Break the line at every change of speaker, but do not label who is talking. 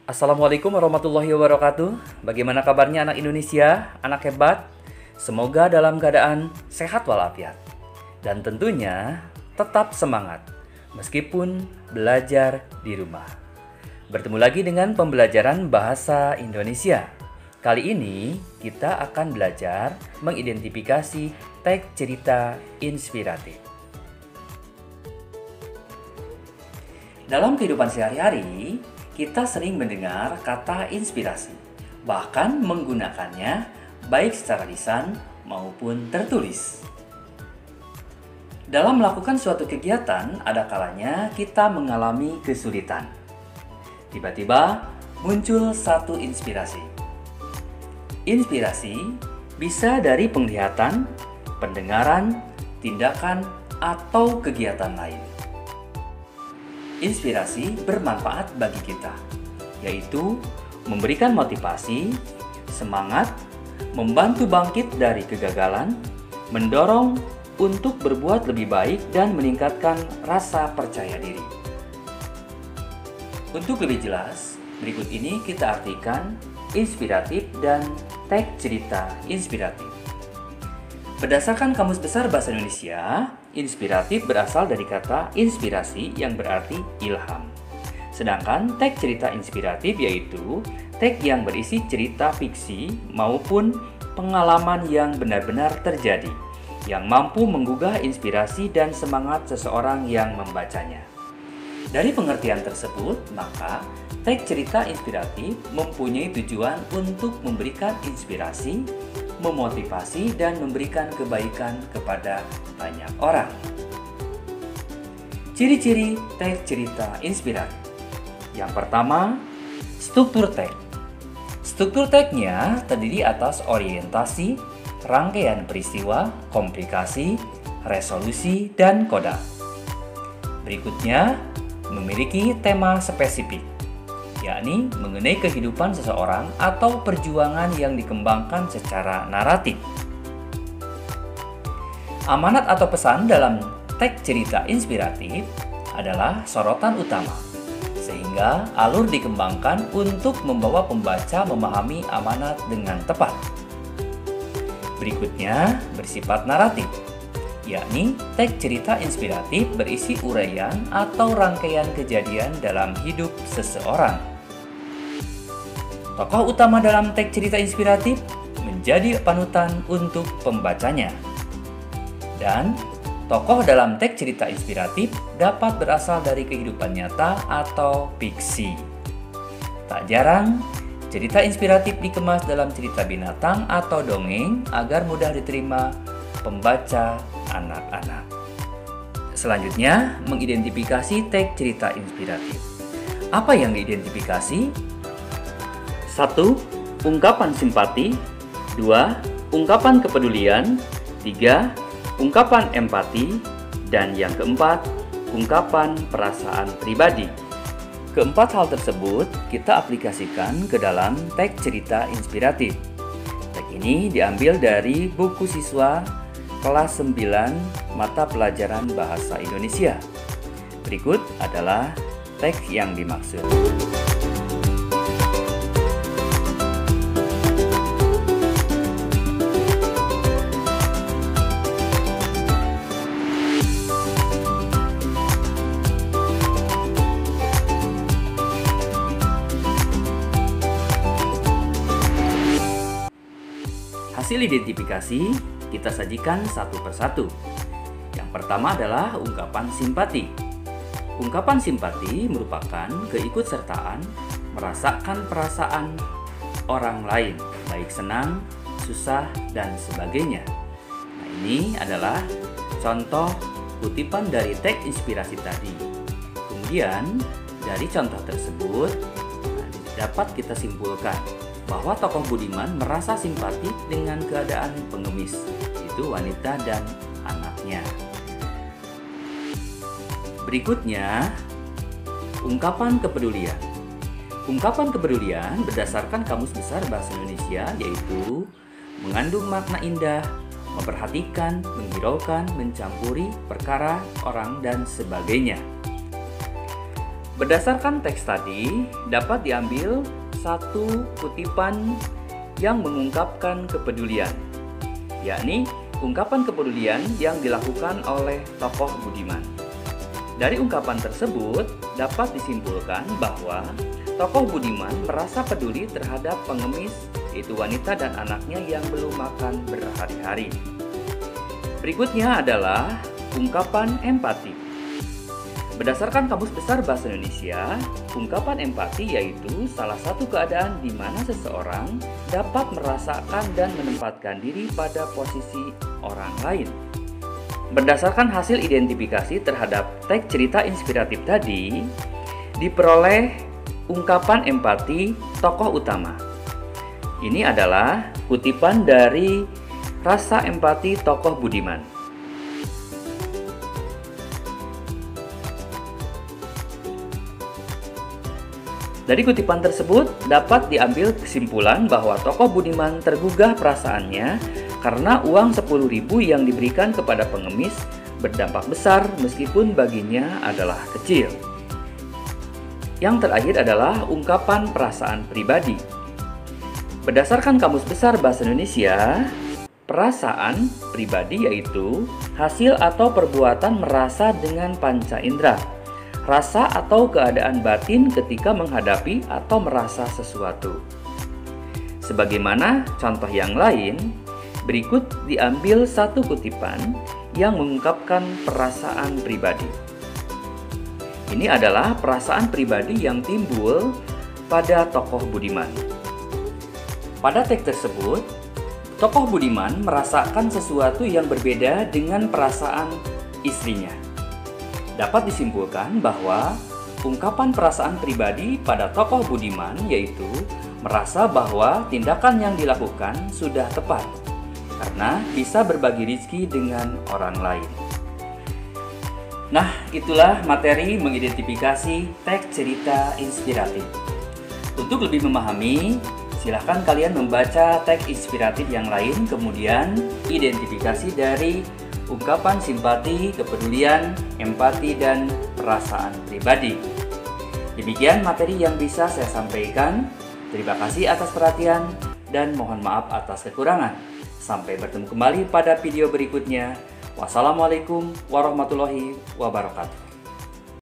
Assalamualaikum warahmatullahi wabarakatuh. Bagaimana kabarnya anak Indonesia, anak hebat? Semoga dalam keadaan sehat walafiat. Dan tentunya tetap semangat meskipun belajar di rumah. Bertemu lagi dengan pembelajaran bahasa Indonesia. Kali ini kita akan belajar mengidentifikasi teks cerita inspiratif. Dalam kehidupan sehari-hari, kita sering mendengar kata inspirasi, bahkan menggunakannya baik secara lisan maupun tertulis. Dalam melakukan suatu kegiatan, ada kalanya kita mengalami kesulitan. Tiba-tiba muncul satu inspirasi. Inspirasi bisa dari penglihatan, pendengaran, tindakan, atau kegiatan lain. Inspirasi bermanfaat bagi kita, yaitu memberikan motivasi, semangat, membantu bangkit dari kegagalan, mendorong untuk berbuat lebih baik, dan meningkatkan rasa percaya diri. Untuk lebih jelas, berikut ini kita artikan inspiratif dan teks cerita inspiratif. Berdasarkan Kamus Besar Bahasa Indonesia, inspiratif berasal dari kata inspirasi yang berarti ilham. Sedangkan teks cerita inspiratif yaitu teks yang berisi cerita fiksi maupun pengalaman yang benar-benar terjadi, yang mampu menggugah inspirasi dan semangat seseorang yang membacanya. Dari pengertian tersebut, maka teks cerita inspiratif mempunyai tujuan untuk memberikan inspirasi, memotivasi, dan memberikan kebaikan kepada banyak orang. Ciri-ciri teks cerita inspiratif. Yang pertama, struktur teks. Struktur teksnya terdiri atas orientasi, rangkaian peristiwa, komplikasi, resolusi, dan koda. Berikutnya, memiliki tema spesifik, yakni mengenai kehidupan seseorang atau perjuangan yang dikembangkan secara naratif. Amanat atau pesan dalam teks cerita inspiratif adalah sorotan utama, sehingga alur dikembangkan untuk membawa pembaca memahami amanat dengan tepat. Berikutnya bersifat naratif, yakni teks cerita inspiratif berisi uraian atau rangkaian kejadian dalam hidup seseorang. Tokoh utama dalam teks cerita inspiratif menjadi panutan untuk pembacanya. Dan tokoh dalam teks cerita inspiratif dapat berasal dari kehidupan nyata atau fiksi. Tak jarang, cerita inspiratif dikemas dalam cerita binatang atau dongeng agar mudah diterima pembaca anak-anak. Selanjutnya, mengidentifikasi teks cerita inspiratif. Apa yang diidentifikasi? 1. Ungkapan simpati. 2. Ungkapan kepedulian. 3. Ungkapan empati. Dan yang keempat, ungkapan perasaan pribadi. Keempat hal tersebut kita aplikasikan ke dalam teks cerita inspiratif. Teks ini diambil dari buku siswa kelas 9 mata pelajaran Bahasa Indonesia. Berikut adalah teks yang dimaksud. Hasil identifikasi kita sajikan satu persatu. Yang pertama adalah ungkapan simpati. Ungkapan simpati merupakan keikutsertaan merasakan perasaan orang lain, baik senang, susah, dan sebagainya. Nah, ini adalah contoh kutipan dari teks inspirasi tadi. Kemudian, dari contoh tersebut dapat kita simpulkan bahwa tokoh budiman merasa simpati dengan keadaan pengemis, yaitu wanita dan anaknya. Berikutnya, ungkapan kepedulian. Ungkapan kepedulian berdasarkan Kamus Besar Bahasa Indonesia yaitu mengandung makna indah, memperhatikan, menghiraukan, mencampuri perkara, orang, dan sebagainya. Berdasarkan teks tadi, dapat diambil satu kutipan yang mengungkapkan kepedulian, yakni ungkapan kepedulian yang dilakukan oleh tokoh budiman. Dari ungkapan tersebut, dapat disimpulkan bahwa tokoh budiman merasa peduli terhadap pengemis, yaitu wanita dan anaknya yang belum makan berhari-hari. Berikutnya adalah ungkapan empati. Berdasarkan Kamus Besar Bahasa Indonesia, ungkapan empati yaitu salah satu keadaan di mana seseorang dapat merasakan dan menempatkan diri pada posisi orang lain. Berdasarkan hasil identifikasi terhadap teks cerita inspiratif tadi, diperoleh ungkapan empati tokoh utama. Ini adalah kutipan dari Rasa Empati Tokoh Budiman. Dari kutipan tersebut dapat diambil kesimpulan bahwa tokoh budiman tergugah perasaannya karena uang 10.000 yang diberikan kepada pengemis berdampak besar meskipun baginya adalah kecil. Yang terakhir adalah ungkapan perasaan pribadi. Berdasarkan Kamus Besar Bahasa Indonesia, perasaan pribadi yaitu hasil atau perbuatan merasa dengan panca indera, rasa atau keadaan batin ketika menghadapi atau merasa sesuatu. Sebagaimana contoh yang lain, berikut diambil satu kutipan yang mengungkapkan perasaan pribadi. Ini adalah perasaan pribadi yang timbul pada tokoh budiman. Pada teks tersebut, tokoh budiman merasakan sesuatu yang berbeda dengan perasaan istrinya. Dapat disimpulkan bahwa ungkapan perasaan pribadi pada tokoh budiman yaitu merasa bahwa tindakan yang dilakukan sudah tepat karena bisa berbagi rezeki dengan orang lain. Nah, itulah materi mengidentifikasi teks cerita inspiratif. Untuk lebih memahami, silahkan kalian membaca teks inspiratif yang lain, kemudian identifikasi dari ungkapan simpati, kepedulian, empati, dan perasaan pribadi. Demikian materi yang bisa saya sampaikan. Terima kasih atas perhatian dan mohon maaf atas kekurangan. Sampai bertemu kembali pada video berikutnya. Wassalamualaikum warahmatullahi wabarakatuh.